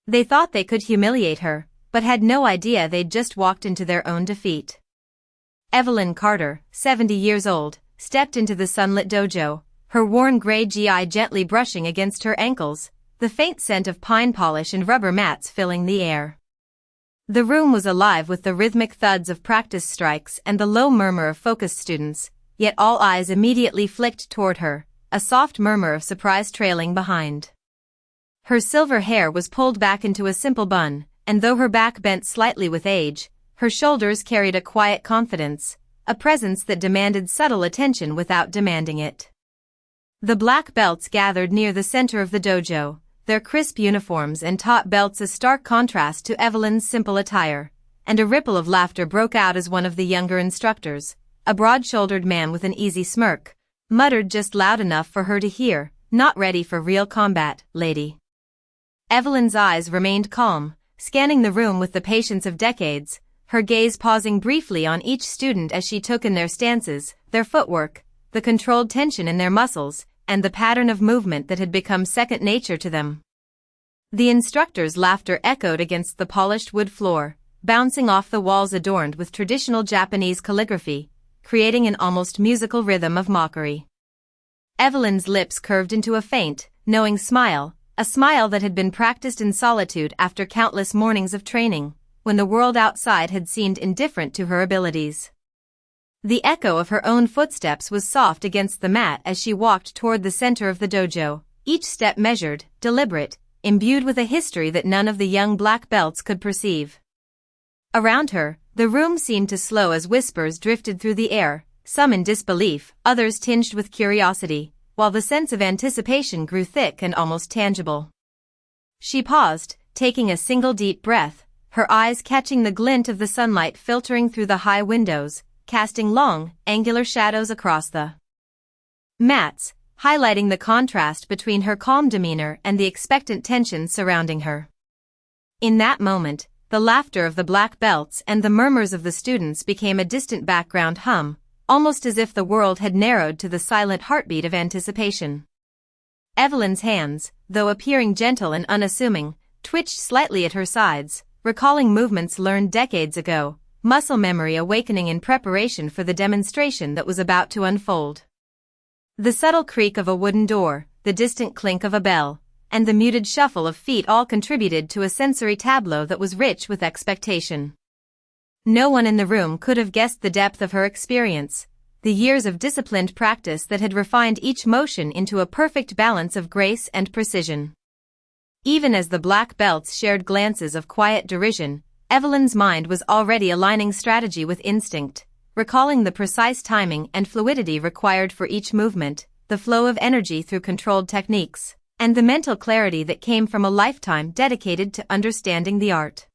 They thought they could humiliate her, but had no idea they'd just walked into their own defeat. Evelyn Carter, 70 years old, stepped into the sunlit dojo, her worn gray gi gently brushing against her ankles, the faint scent of pine polish and rubber mats filling the air. The room was alive with the rhythmic thuds of practice strikes and the low murmur of focused students, yet all eyes immediately flicked toward her, a soft murmur of surprise trailing behind. Her silver hair was pulled back into a simple bun, and though her back bent slightly with age, her shoulders carried a quiet confidence, a presence that demanded subtle attention without demanding it. The black belts gathered near the center of the dojo, their crisp uniforms and taut belts a stark contrast to Evelyn's simple attire, and a ripple of laughter broke out as one of the younger instructors, a broad-shouldered man with an easy smirk, muttered just loud enough for her to hear, "Not ready for real combat, lady." Evelyn's eyes remained calm, scanning the room with the patience of decades, her gaze pausing briefly on each student as she took in their stances, their footwork, the controlled tension in their muscles, and the pattern of movement that had become second nature to them. The instructor's laughter echoed against the polished wood floor, bouncing off the walls adorned with traditional Japanese calligraphy, creating an almost musical rhythm of mockery. Evelyn's lips curved into a faint, knowing smile, a smile that had been practiced in solitude after countless mornings of training, when the world outside had seemed indifferent to her abilities. The echo of her own footsteps was soft against the mat as she walked toward the center of the dojo, each step measured, deliberate, imbued with a history that none of the young black belts could perceive. Around her, the room seemed to slow as whispers drifted through the air, some in disbelief, others tinged with curiosity, while the sense of anticipation grew thick and almost tangible. She paused, taking a single deep breath, her eyes catching the glint of the sunlight filtering through the high windows, casting long, angular shadows across the mats, highlighting the contrast between her calm demeanor and the expectant tension surrounding her. In that moment, the laughter of the black belts and the murmurs of the students became a distant background hum, almost as if the world had narrowed to the silent heartbeat of anticipation. Evelyn's hands, though appearing gentle and unassuming, twitched slightly at her sides, recalling movements learned decades ago, muscle memory awakening in preparation for the demonstration that was about to unfold. The subtle creak of a wooden door, the distant clink of a bell, and the muted shuffle of feet all contributed to a sensory tableau that was rich with expectation. No one in the room could have guessed the depth of her experience, the years of disciplined practice that had refined each motion into a perfect balance of grace and precision. Even as the black belts shared glances of quiet derision, Evelyn's mind was already aligning strategy with instinct, recalling the precise timing and fluidity required for each movement, the flow of energy through controlled techniques, and the mental clarity that came from a lifetime dedicated to understanding the art.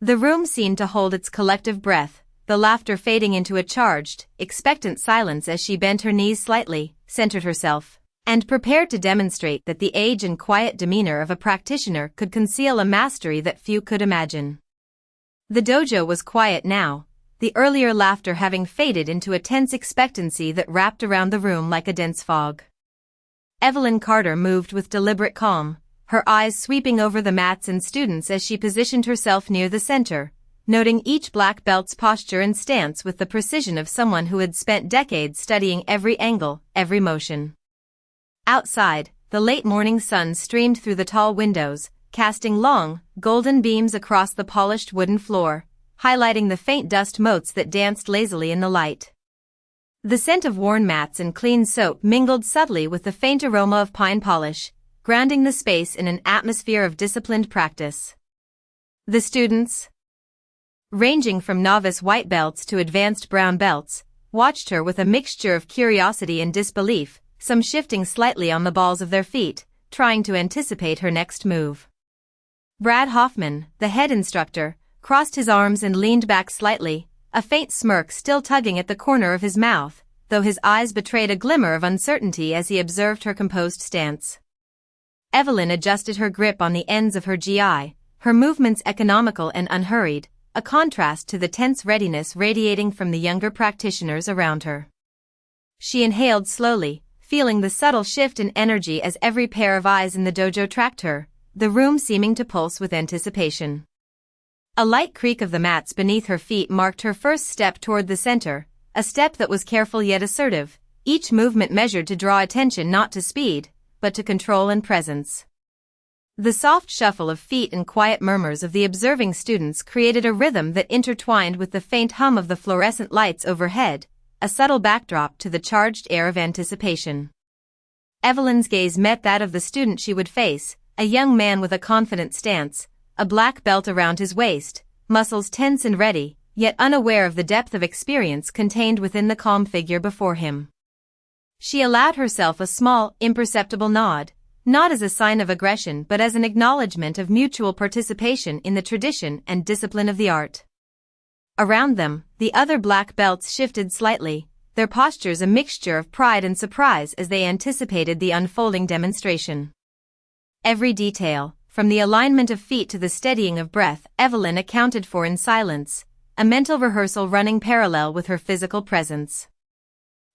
The room seemed to hold its collective breath, the laughter fading into a charged, expectant silence as she bent her knees slightly, centered herself, and prepared to demonstrate that the age and quiet demeanor of a practitioner could conceal a mastery that few could imagine. The dojo was quiet now, the earlier laughter having faded into a tense expectancy that wrapped around the room like a dense fog. Evelyn Carter moved with deliberate calm, her eyes sweeping over the mats and students as she positioned herself near the center, noting each black belt's posture and stance with the precision of someone who had spent decades studying every angle, every motion. Outside, the late morning sun streamed through the tall windows, casting long, golden beams across the polished wooden floor, highlighting the faint dust motes that danced lazily in the light. The scent of worn mats and clean soap mingled subtly with the faint aroma of pine polish, grounding the space in an atmosphere of disciplined practice. The students, ranging from novice white belts to advanced brown belts, watched her with a mixture of curiosity and disbelief, some shifting slightly on the balls of their feet, trying to anticipate her next move. Brad Hoffman, the head instructor, crossed his arms and leaned back slightly, a faint smirk still tugging at the corner of his mouth, though his eyes betrayed a glimmer of uncertainty as he observed her composed stance. Evelyn adjusted her grip on the ends of her gi, her movements economical and unhurried, a contrast to the tense readiness radiating from the younger practitioners around her. She inhaled slowly, feeling the subtle shift in energy as every pair of eyes in the dojo tracked her, the room seeming to pulse with anticipation. A light creak of the mats beneath her feet marked her first step toward the center, a step that was careful yet assertive, each movement measured to draw attention not to speed, but to control and presence. The soft shuffle of feet and quiet murmurs of the observing students created a rhythm that intertwined with the faint hum of the fluorescent lights overhead, a subtle backdrop to the charged air of anticipation. Evelyn's gaze met that of the student she would face, a young man with a confident stance, a black belt around his waist, muscles tense and ready, yet unaware of the depth of experience contained within the calm figure before him. She allowed herself a small, imperceptible nod, not as a sign of aggression but as an acknowledgement of mutual participation in the tradition and discipline of the art. Around them, the other black belts shifted slightly, their postures a mixture of pride and surprise as they anticipated the unfolding demonstration. Every detail, from the alignment of feet to the steadying of breath, Evelyn accounted for in silence, a mental rehearsal running parallel with her physical presence.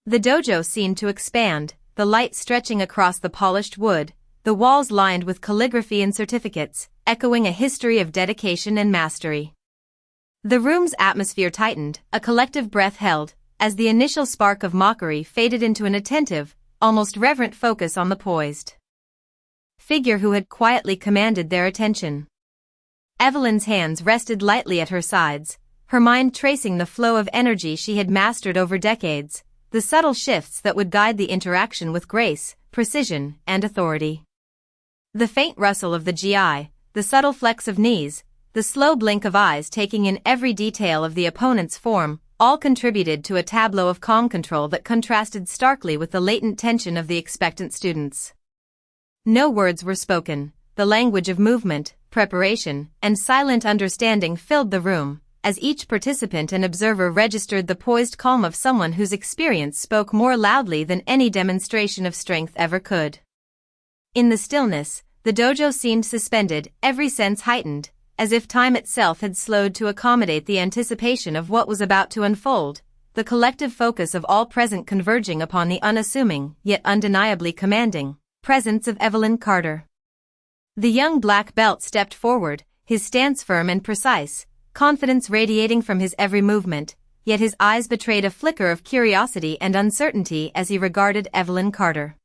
The dojo seemed to expand, the light stretching across the polished wood, the walls lined with calligraphy and certificates, echoing a history of dedication and mastery. The room's atmosphere tightened, a collective breath held, as the initial spark of mockery faded into an attentive, almost reverent focus on the poised figure who had quietly commanded their attention. Evelyn's hands rested lightly at her sides, her mind tracing the flow of energy she had mastered over decades, the subtle shifts that would guide the interaction with grace, precision, and authority. The faint rustle of the GI, the subtle flex of knees, the slow blink of eyes taking in every detail of the opponent's form, all contributed to a tableau of calm control that contrasted starkly with the latent tension of the expectant students. No words were spoken, the language of movement, preparation, and silent understanding filled the room, as each participant and observer registered the poised calm of someone whose experience spoke more loudly than any demonstration of strength ever could. In the stillness, the dojo seemed suspended, every sense heightened, as if time itself had slowed to accommodate the anticipation of what was about to unfold, the collective focus of all present converging upon the unassuming, yet undeniably commanding, presence of Evelyn Carter. The young black belt stepped forward, his stance firm and precise, confidence radiating from his every movement, yet his eyes betrayed a flicker of curiosity and uncertainty as he regarded Evelyn Carter.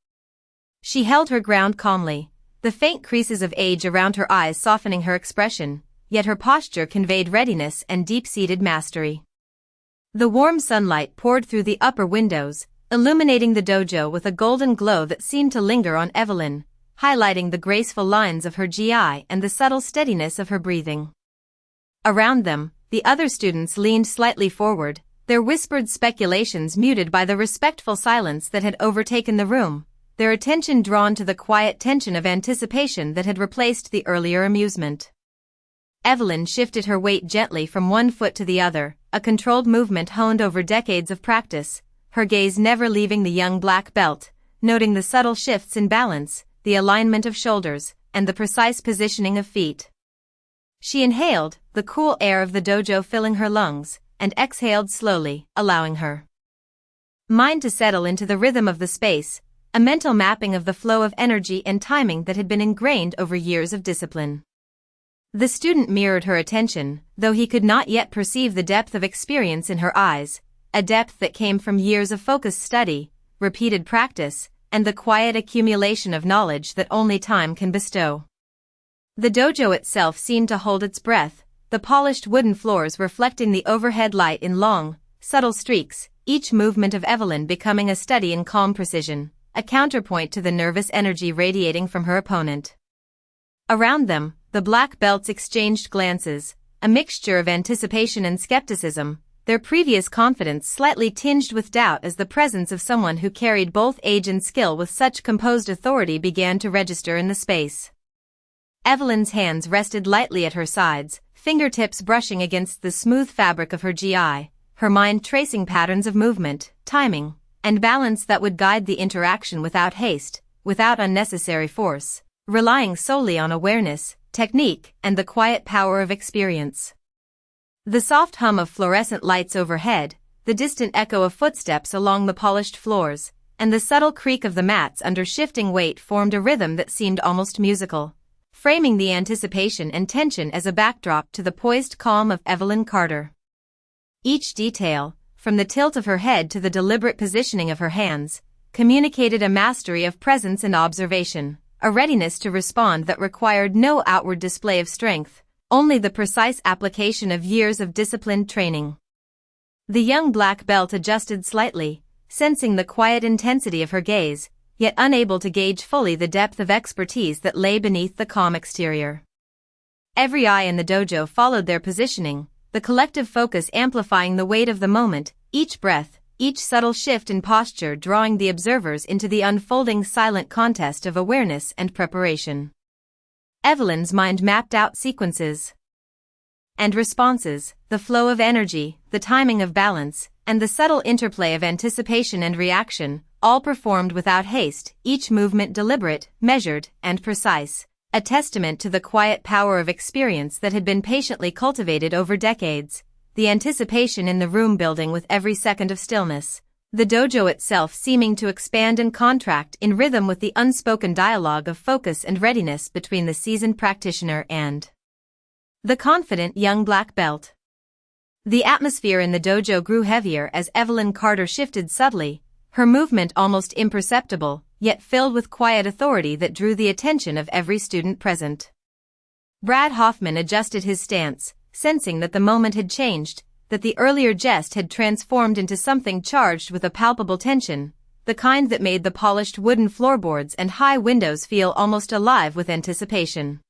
She held her ground calmly, the faint creases of age around her eyes softening her expression, yet her posture conveyed readiness and deep-seated mastery. The warm sunlight poured through the upper windows, illuminating the dojo with a golden glow that seemed to linger on Evelyn, highlighting the graceful lines of her GI and the subtle steadiness of her breathing. Around them, the other students leaned slightly forward, their whispered speculations muted by the respectful silence that had overtaken the room, their attention drawn to the quiet tension of anticipation that had replaced the earlier amusement. Evelyn shifted her weight gently from one foot to the other, a controlled movement honed over decades of practice, her gaze never leaving the young black belt, noting the subtle shifts in balance, the alignment of shoulders, and the precise positioning of feet. She inhaled, the cool air of the dojo filling her lungs, and exhaled slowly, allowing her mind to settle into the rhythm of the space, a mental mapping of the flow of energy and timing that had been ingrained over years of discipline. The student mirrored her attention, though he could not yet perceive the depth of experience in her eyes, a depth that came from years of focused study, repeated practice, and the quiet accumulation of knowledge that only time can bestow. The dojo itself seemed to hold its breath, the polished wooden floors reflecting the overhead light in long, subtle streaks, each movement of Evelyn becoming a study in calm precision, a counterpoint to the nervous energy radiating from her opponent. Around them, the black belts exchanged glances, a mixture of anticipation and skepticism, their previous confidence slightly tinged with doubt as the presence of someone who carried both age and skill with such composed authority began to register in the space. Evelyn's hands rested lightly at her sides, fingertips brushing against the smooth fabric of her GI, her mind tracing patterns of movement, timing, and balance that would guide the interaction without haste, without unnecessary force, relying solely on awareness, technique, and the quiet power of experience. The soft hum of fluorescent lights overhead, the distant echo of footsteps along the polished floors, and the subtle creak of the mats under shifting weight formed a rhythm that seemed almost musical, framing the anticipation and tension as a backdrop to the poised calm of Evelyn Carter. Each detail, from the tilt of her head to the deliberate positioning of her hands, communicated a mastery of presence and observation, a readiness to respond that required no outward display of strength, only the precise application of years of disciplined training. The young black belt adjusted slightly, sensing the quiet intensity of her gaze, yet unable to gauge fully the depth of expertise that lay beneath the calm exterior. Every eye in the dojo followed their positioning, the collective focus amplifying the weight of the moment, each breath, each subtle shift in posture drawing the observers into the unfolding silent contest of awareness and preparation. Evelyn's mind mapped out sequences and responses, the flow of energy, the timing of balance, and the subtle interplay of anticipation and reaction, all performed without haste, each movement deliberate, measured, and precise, a testament to the quiet power of experience that had been patiently cultivated over decades, the anticipation in the room building with every second of stillness, the dojo itself seeming to expand and contract in rhythm with the unspoken dialogue of focus and readiness between the seasoned practitioner and the confident young black belt. The atmosphere in the dojo grew heavier as Evelyn Carter shifted subtly, her movement almost imperceptible, yet filled with quiet authority that drew the attention of every student present. Brad Hoffman adjusted his stance, sensing that the moment had changed, that the earlier jest had transformed into something charged with a palpable tension, the kind that made the polished wooden floorboards and high windows feel almost alive with anticipation.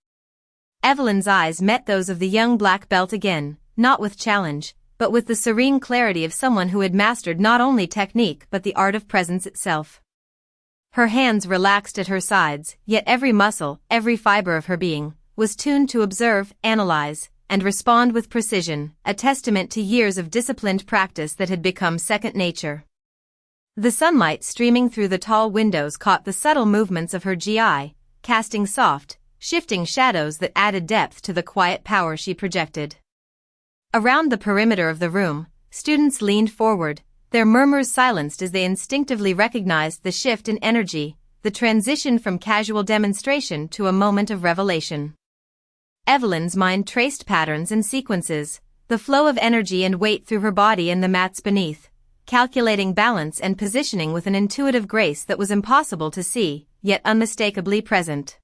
Evelyn's eyes met those of the young black belt again, not with challenge, but with the serene clarity of someone who had mastered not only technique but the art of presence itself. Her hands relaxed at her sides, yet every muscle, every fiber of her being, was tuned to observe, analyze, and respond with precision, a testament to years of disciplined practice that had become second nature. The sunlight streaming through the tall windows caught the subtle movements of her GI, casting soft, shifting shadows that added depth to the quiet power she projected. Around the perimeter of the room, students leaned forward, their murmurs silenced as they instinctively recognized the shift in energy, the transition from casual demonstration to a moment of revelation. Evelyn's mind traced patterns and sequences, the flow of energy and weight through her body and the mats beneath, calculating balance and positioning with an intuitive grace that was impossible to see, yet unmistakably present.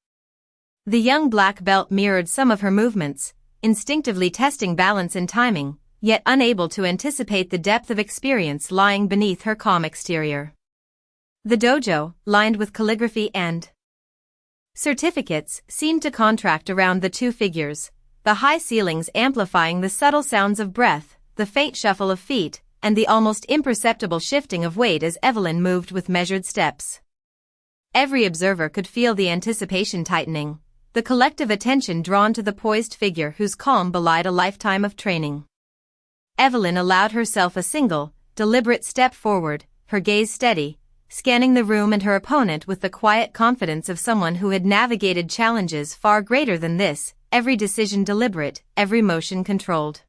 The young black belt mirrored some of her movements, instinctively testing balance and timing, yet unable to anticipate the depth of experience lying beneath her calm exterior. The dojo, lined with calligraphy and certificates, seemed to contract around the two figures, the high ceilings amplifying the subtle sounds of breath, the faint shuffle of feet, and the almost imperceptible shifting of weight as Evelyn moved with measured steps. Every observer could feel the anticipation tightening, the collective attention drawn to the poised figure whose calm belied a lifetime of training. Evelyn allowed herself a single, deliberate step forward, her gaze steady, scanning the room and her opponent with the quiet confidence of someone who had navigated challenges far greater than this, every decision deliberate, every motion controlled.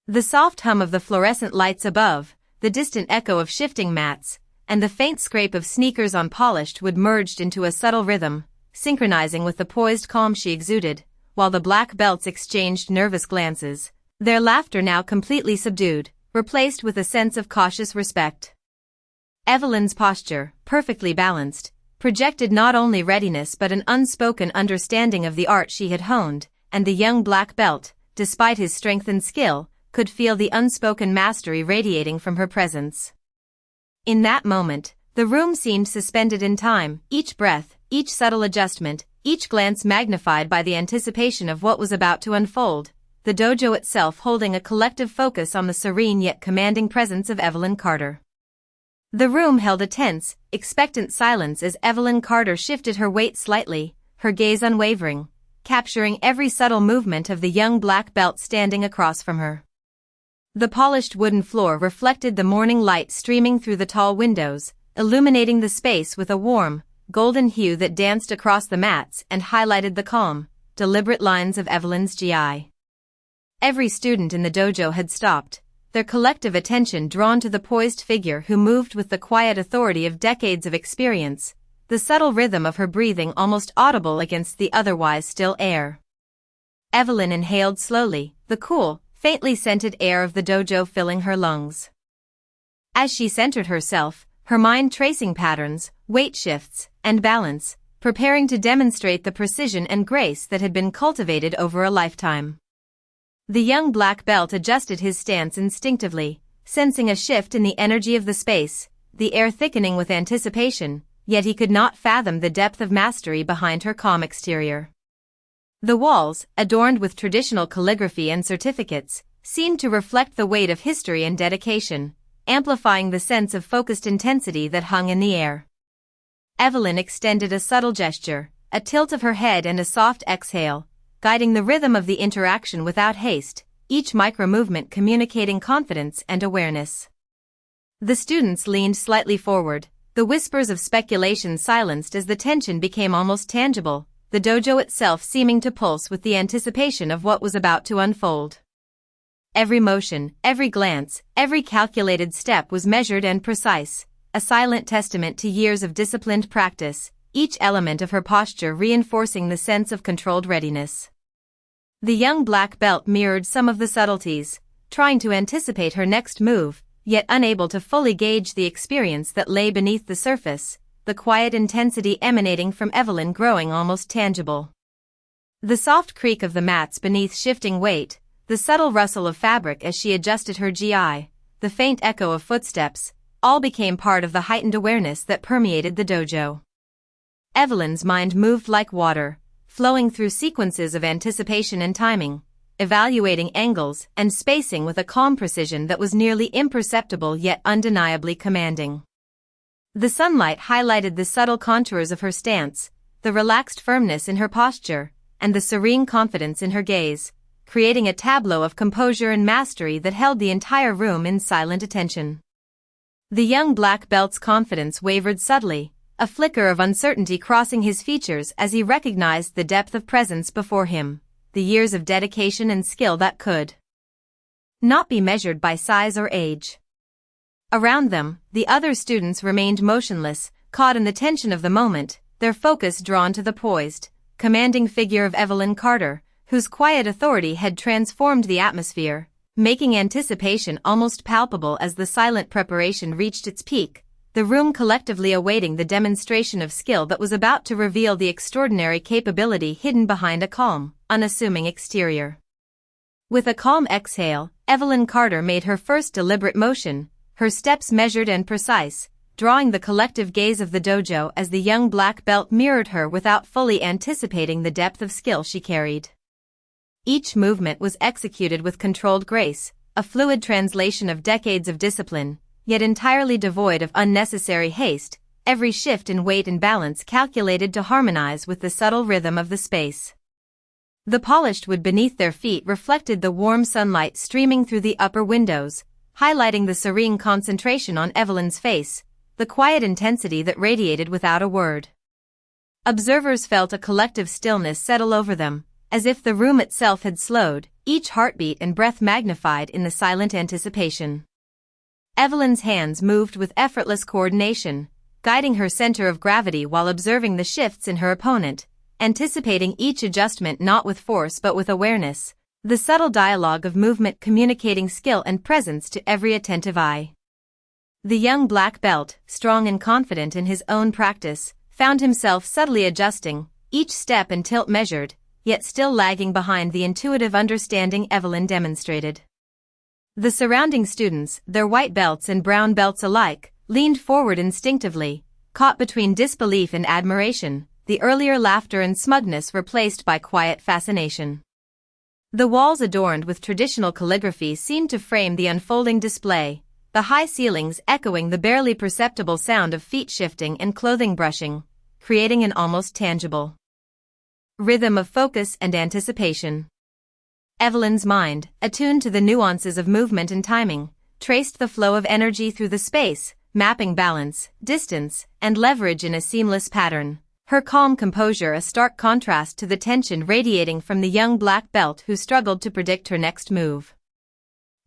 The soft hum of the fluorescent lights above, the distant echo of shifting mats, and the faint scrape of sneakers on polished wood merged into a subtle rhythm, synchronizing with the poised calm she exuded, while the black belts exchanged nervous glances, their laughter now completely subdued, replaced with a sense of cautious respect. Evelyn's posture, perfectly balanced, projected not only readiness but an unspoken understanding of the art she had honed, and the young black belt, despite his strength and skill, could feel the unspoken mastery radiating from her presence. In that moment, the room seemed suspended in time, each breath, each subtle adjustment, each glance magnified by the anticipation of what was about to unfold, the dojo itself holding a collective focus on the serene yet commanding presence of Evelyn Carter. The room held a tense, expectant silence as Evelyn Carter shifted her weight slightly, her gaze unwavering, capturing every subtle movement of the young black belt standing across from her. The polished wooden floor reflected the morning light streaming through the tall windows, illuminating the space with a warm, golden hue that danced across the mats and highlighted the calm, deliberate lines of Evelyn's GI. Every student in the dojo had stopped, their collective attention drawn to the poised figure who moved with the quiet authority of decades of experience, the subtle rhythm of her breathing almost audible against the otherwise still air. Evelyn inhaled slowly, the cool, faintly scented air of the dojo filling her lungs. As she centered herself, her mind tracing patterns, weight shifts, and balance, preparing to demonstrate the precision and grace that had been cultivated over a lifetime. The young black belt adjusted his stance instinctively, sensing a shift in the energy of the space, the air thickening with anticipation, yet he could not fathom the depth of mastery behind her calm exterior. The walls, adorned with traditional calligraphy and certificates, seemed to reflect the weight of history and dedication, amplifying the sense of focused intensity that hung in the air. Evelyn extended a subtle gesture, a tilt of her head and a soft exhale, guiding the rhythm of the interaction without haste, each micro-movement communicating confidence and awareness. The students leaned slightly forward, the whispers of speculation silenced as the tension became almost tangible, the dojo itself seeming to pulse with the anticipation of what was about to unfold. Every motion, every glance, every calculated step was measured and precise, a silent testament to years of disciplined practice, each element of her posture reinforcing the sense of controlled readiness. The young black belt mirrored some of the subtleties, trying to anticipate her next move, yet unable to fully gauge the experience that lay beneath the surface, the quiet intensity emanating from Evelyn growing almost tangible. The soft creak of the mats beneath shifting weight, the subtle rustle of fabric as she adjusted her GI, the faint echo of footsteps, all became part of the heightened awareness that permeated the dojo. Evelyn's mind moved like water, flowing through sequences of anticipation and timing, evaluating angles and spacing with a calm precision that was nearly imperceptible yet undeniably commanding. The sunlight highlighted the subtle contours of her stance, the relaxed firmness in her posture, and the serene confidence in her gaze, creating a tableau of composure and mastery that held the entire room in silent attention. The young black belt's confidence wavered subtly, a flicker of uncertainty crossing his features as he recognized the depth of presence before him, the years of dedication and skill that could not be measured by size or age. Around them, the other students remained motionless, caught in the tension of the moment, their focus drawn to the poised, commanding figure of Evelyn Carter, whose quiet authority had transformed the atmosphere, making anticipation almost palpable as the silent preparation reached its peak, the room collectively awaiting the demonstration of skill that was about to reveal the extraordinary capability hidden behind a calm, unassuming exterior. With a calm exhale, Evelyn Carter made her first deliberate motion, her steps measured and precise, drawing the collective gaze of the dojo as the young black belt mirrored her without fully anticipating the depth of skill she carried. Each movement was executed with controlled grace, a fluid translation of decades of discipline, yet entirely devoid of unnecessary haste, every shift in weight and balance calculated to harmonize with the subtle rhythm of the space. The polished wood beneath their feet reflected the warm sunlight streaming through the upper windows, highlighting the serene concentration on Evelyn's face, the quiet intensity that radiated without a word. Observers felt a collective stillness settle over them, as if the room itself had slowed, each heartbeat and breath magnified in the silent anticipation. Evelyn's hands moved with effortless coordination, guiding her center of gravity while observing the shifts in her opponent, anticipating each adjustment not with force but with awareness, the subtle dialogue of movement communicating skill and presence to every attentive eye. The young black belt, strong and confident in his own practice, found himself subtly adjusting, each step and tilt measured, yet still lagging behind the intuitive understanding Evelyn demonstrated. The surrounding students, their white belts and brown belts alike, leaned forward instinctively, caught between disbelief and admiration, the earlier laughter and smugness replaced by quiet fascination. The walls adorned with traditional calligraphy seemed to frame the unfolding display, the high ceilings echoing the barely perceptible sound of feet shifting and clothing brushing, creating an almost tangible rhythm of focus and anticipation. Evelyn's mind, attuned to the nuances of movement and timing, traced the flow of energy through the space, mapping balance, distance, and leverage in a seamless pattern, her calm composure a stark contrast to the tension radiating from the young black belt who struggled to predict her next move.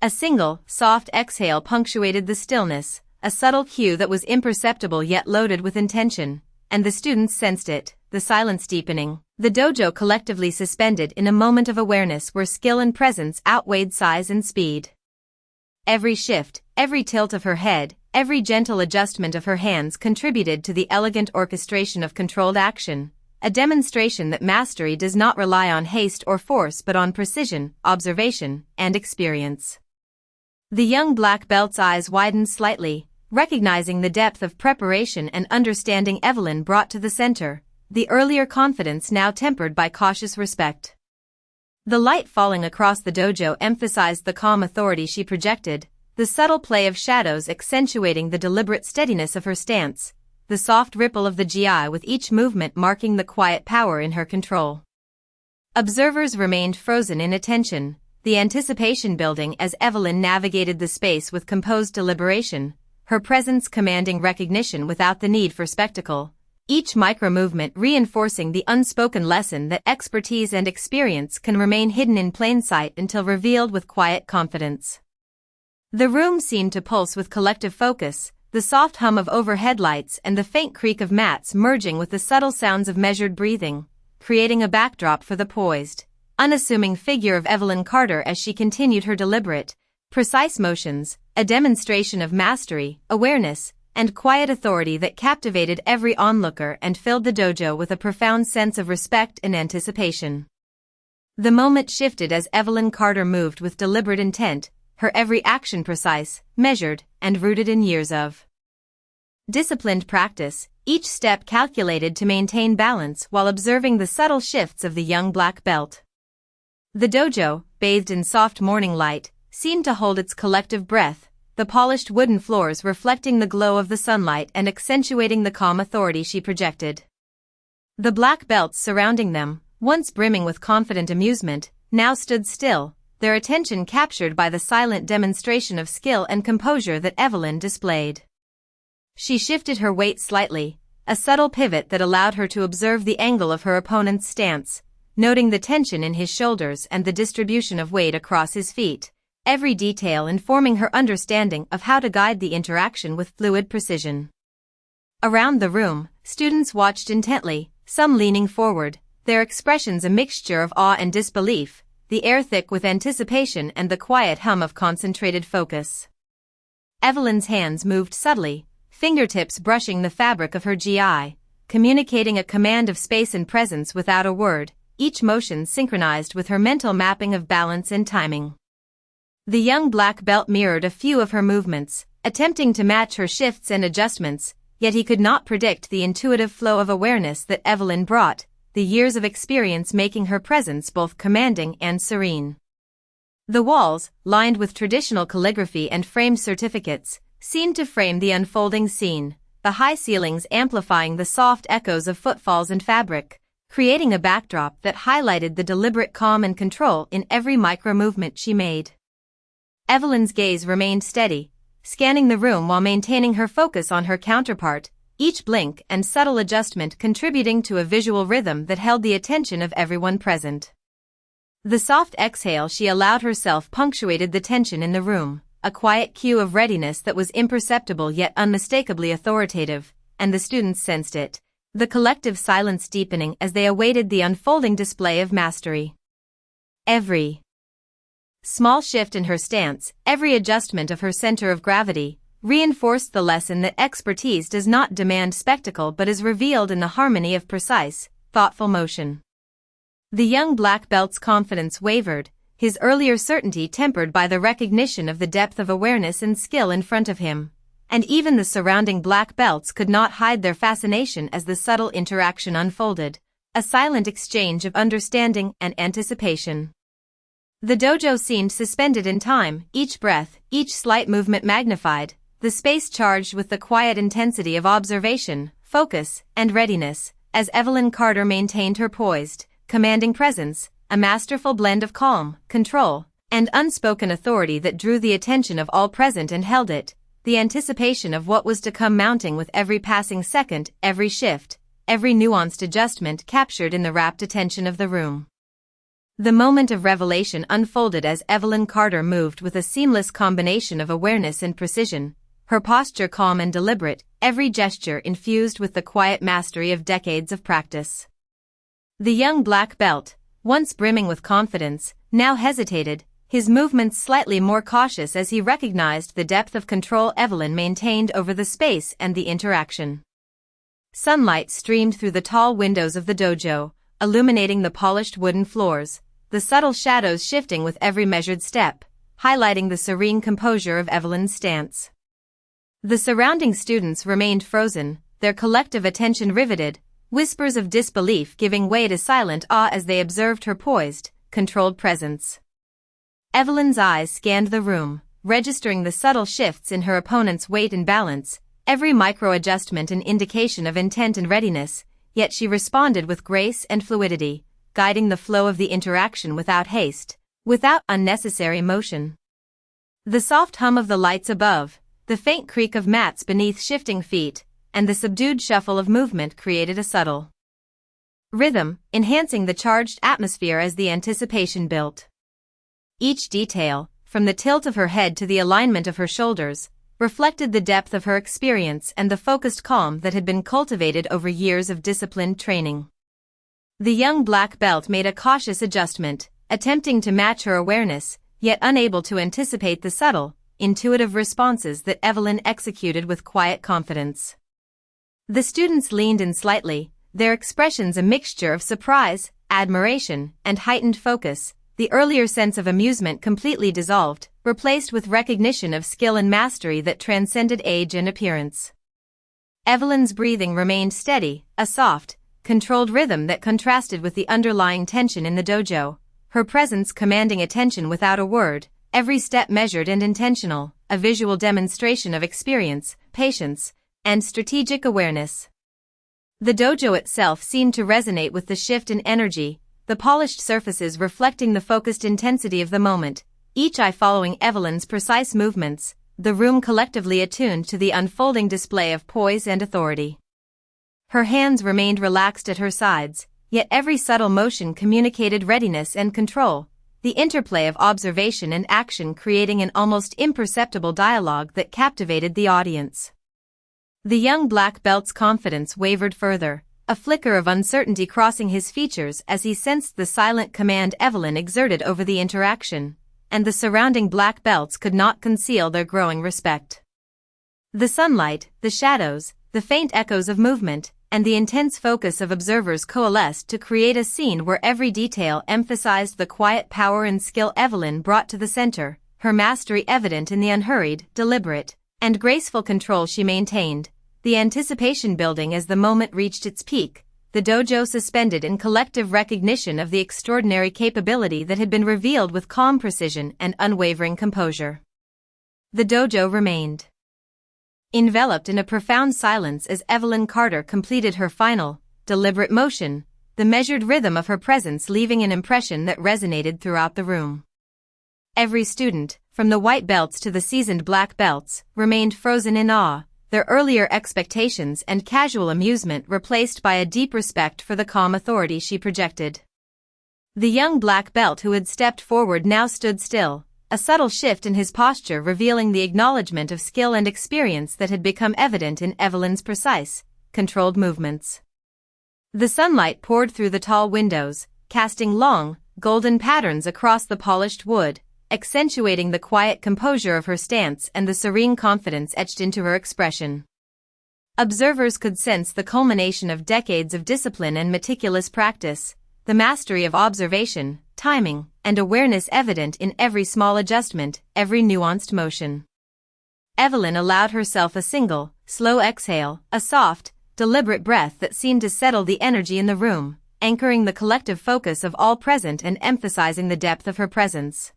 A single, soft exhale punctuated the stillness, a subtle cue that was imperceptible yet loaded with intention, and the students sensed it, the silence deepening. The dojo collectively suspended in a moment of awareness where skill and presence outweighed size and speed. Every shift, every tilt of her head, every gentle adjustment of her hands contributed to the elegant orchestration of controlled action, a demonstration that mastery does not rely on haste or force but on precision, observation, and experience. The young black belt's eyes widened slightly, recognizing the depth of preparation and understanding Evelyn brought to the center, the earlier confidence now tempered by cautious respect. The light falling across the dojo emphasized the calm authority she projected, the subtle play of shadows accentuating the deliberate steadiness of her stance, the soft ripple of the gi with each movement marking the quiet power in her control. Observers remained frozen in attention, the anticipation building as Evelyn navigated the space with composed deliberation, her presence commanding recognition without the need for spectacle, each micro-movement reinforcing the unspoken lesson that expertise and experience can remain hidden in plain sight until revealed with quiet confidence. The room seemed to pulse with collective focus, the soft hum of overhead lights and the faint creak of mats merging with the subtle sounds of measured breathing, creating a backdrop for the poised, unassuming figure of Evelyn Carter as she continued her deliberate, precise motions, a demonstration of mastery, awareness, and quiet authority that captivated every onlooker and filled the dojo with a profound sense of respect and anticipation. The moment shifted as Evelyn Carter moved with deliberate intent, her every action precise, measured, and rooted in years of disciplined practice, each step calculated to maintain balance while observing the subtle shifts of the young black belt. The dojo, bathed in soft morning light, seemed to hold its collective breath, the polished wooden floors reflecting the glow of the sunlight and accentuating the calm authority she projected. The black belts surrounding them, once brimming with confident amusement, now stood still, their attention captured by the silent demonstration of skill and composure that Evelyn displayed. She shifted her weight slightly, a subtle pivot that allowed her to observe the angle of her opponent's stance, noting the tension in his shoulders and the distribution of weight across his feet, every detail informing her understanding of how to guide the interaction with fluid precision. Around the room, students watched intently, some leaning forward, their expressions a mixture of awe and disbelief, the air thick with anticipation and the quiet hum of concentrated focus. Evelyn's hands moved subtly, fingertips brushing the fabric of her gi, communicating a command of space and presence without a word, each motion synchronized with her mental mapping of balance and timing. The young black belt mirrored a few of her movements, attempting to match her shifts and adjustments, yet he could not predict the intuitive flow of awareness that Evelyn brought, the years of experience making her presence both commanding and serene. The walls, lined with traditional calligraphy and framed certificates, seemed to frame the unfolding scene, the high ceilings amplifying the soft echoes of footfalls and fabric, creating a backdrop that highlighted the deliberate calm and control in every micro-movement she made. Evelyn's gaze remained steady, scanning the room while maintaining her focus on her counterpart, each blink and subtle adjustment contributing to a visual rhythm that held the attention of everyone present. The soft exhale she allowed herself punctuated the tension in the room, a quiet cue of readiness that was imperceptible yet unmistakably authoritative, and the students sensed it, the collective silence deepening as they awaited the unfolding display of mastery. Every small shift in her stance, every adjustment of her center of gravity, reinforced the lesson that expertise does not demand spectacle but is revealed in the harmony of precise, thoughtful motion. The young black belt's confidence wavered, his earlier certainty tempered by the recognition of the depth of awareness and skill in front of him, and even the surrounding black belts could not hide their fascination as the subtle interaction unfolded, a silent exchange of understanding and anticipation. The dojo seemed suspended in time, each breath, each slight movement magnified, the space charged with the quiet intensity of observation, focus, and readiness, as Evelyn Carter maintained her poised, commanding presence, a masterful blend of calm, control, and unspoken authority that drew the attention of all present and held it, the anticipation of what was to come mounting with every passing second, every shift, every nuanced adjustment captured in the rapt attention of the room. The moment of revelation unfolded as Evelyn Carter moved with a seamless combination of awareness and precision, her posture calm and deliberate, every gesture infused with the quiet mastery of decades of practice. The young black belt, once brimming with confidence, now hesitated, his movements slightly more cautious as he recognized the depth of control Evelyn maintained over the space and the interaction. Sunlight streamed through the tall windows of the dojo, illuminating the polished wooden floors, the subtle shadows shifting with every measured step, highlighting the serene composure of Evelyn's stance. The surrounding students remained frozen, their collective attention riveted, whispers of disbelief giving way to silent awe as they observed her poised, controlled presence. Evelyn's eyes scanned the room, registering the subtle shifts in her opponent's weight and balance, every micro-adjustment an indication of intent and readiness, yet she responded with grace and fluidity, guiding the flow of the interaction without haste, without unnecessary motion. The soft hum of the lights above, the faint creak of mats beneath shifting feet, and the subdued shuffle of movement created a subtle rhythm, enhancing the charged atmosphere as the anticipation built. Each detail, from the tilt of her head to the alignment of her shoulders, reflected the depth of her experience and the focused calm that had been cultivated over years of disciplined training. The young black belt made a cautious adjustment, attempting to match her awareness, yet unable to anticipate the subtle, intuitive responses that Evelyn executed with quiet confidence. The students leaned in slightly, their expressions a mixture of surprise, admiration, and heightened focus, the earlier sense of amusement completely dissolved, replaced with recognition of skill and mastery that transcended age and appearance. Evelyn's breathing remained steady, a soft, controlled rhythm that contrasted with the underlying tension in the dojo, her presence commanding attention without a word, every step measured and intentional, a visual demonstration of experience, patience, and strategic awareness. The dojo itself seemed to resonate with the shift in energy, the polished surfaces reflecting the focused intensity of the moment, each eye following Evelyn's precise movements, the room collectively attuned to the unfolding display of poise and authority. Her hands remained relaxed at her sides, yet every subtle motion communicated readiness and control, the interplay of observation and action creating an almost imperceptible dialogue that captivated the audience. The young black belt's confidence wavered further, a flicker of uncertainty crossing his features as he sensed the silent command Evelyn exerted over the interaction, and the surrounding black belts could not conceal their growing respect. The sunlight, the shadows, the faint echoes of movement, and the intense focus of observers coalesced to create a scene where every detail emphasized the quiet power and skill Evelyn brought to the center, her mastery evident in the unhurried, deliberate, and graceful control she maintained, the anticipation building as the moment reached its peak, the dojo suspended in collective recognition of the extraordinary capability that had been revealed with calm precision and unwavering composure. The dojo remained enveloped in a profound silence as Evelyn Carter completed her final, deliberate motion, the measured rhythm of her presence leaving an impression that resonated throughout the room. Every student, from the white belts to the seasoned black belts, remained frozen in awe, their earlier expectations and casual amusement replaced by a deep respect for the calm authority she projected. The young black belt who had stepped forward now stood still, a subtle shift in his posture revealing the acknowledgement of skill and experience that had become evident in Evelyn's precise, controlled movements. The sunlight poured through the tall windows, casting long, golden patterns across the polished wood, accentuating the quiet composure of her stance and the serene confidence etched into her expression. Observers could sense the culmination of decades of discipline and meticulous practice, the mastery of observation, timing, and awareness evident in every small adjustment, every nuanced motion. Evelyn allowed herself a single, slow exhale, a soft, deliberate breath that seemed to settle the energy in the room, anchoring the collective focus of all present and emphasizing the depth of her presence.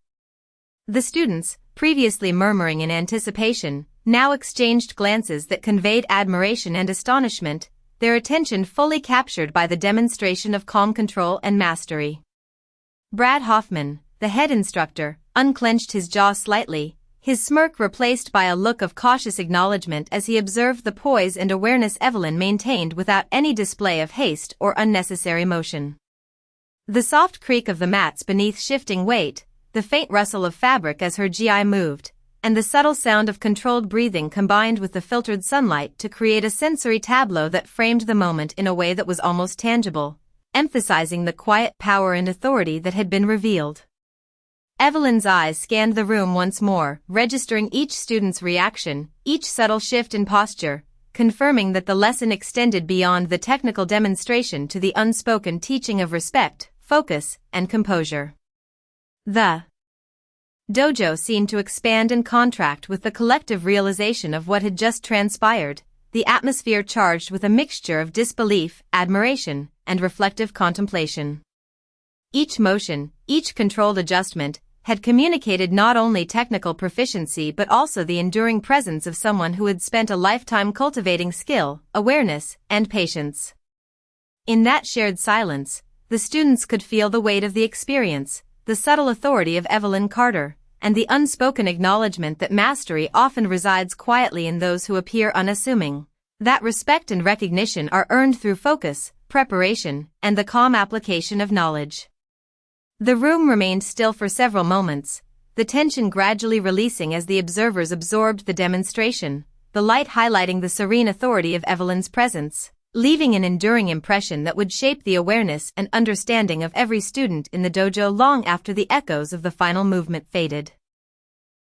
The students, previously murmuring in anticipation, now exchanged glances that conveyed admiration and astonishment, their attention fully captured by the demonstration of calm control and mastery. Brad Hoffman, the head instructor, unclenched his jaw slightly, his smirk replaced by a look of cautious acknowledgement as he observed the poise and awareness Evelyn maintained without any display of haste or unnecessary motion. The soft creak of the mats beneath shifting weight, the faint rustle of fabric as her GI moved, and the subtle sound of controlled breathing combined with the filtered sunlight to create a sensory tableau that framed the moment in a way that was almost tangible, emphasizing the quiet power and authority that had been revealed. Evelyn's eyes scanned the room once more, registering each student's reaction, each subtle shift in posture, confirming that the lesson extended beyond the technical demonstration to the unspoken teaching of respect, focus, and composure. The dojo seemed to expand and contract with the collective realization of what had just transpired, the atmosphere charged with a mixture of disbelief, admiration, and reflective contemplation. Each motion, each controlled adjustment, had communicated not only technical proficiency but also the enduring presence of someone who had spent a lifetime cultivating skill, awareness, and patience. In that shared silence, the students could feel the weight of the experience, the subtle authority of Evelyn Carter, and the unspoken acknowledgement that mastery often resides quietly in those who appear unassuming. That respect and recognition are earned through focus, preparation, and the calm application of knowledge. The room remained still for several moments, the tension gradually releasing as the observers absorbed the demonstration, the light highlighting the serene authority of Evelyn's presence, leaving an enduring impression that would shape the awareness and understanding of every student in the dojo long after the echoes of the final movement faded.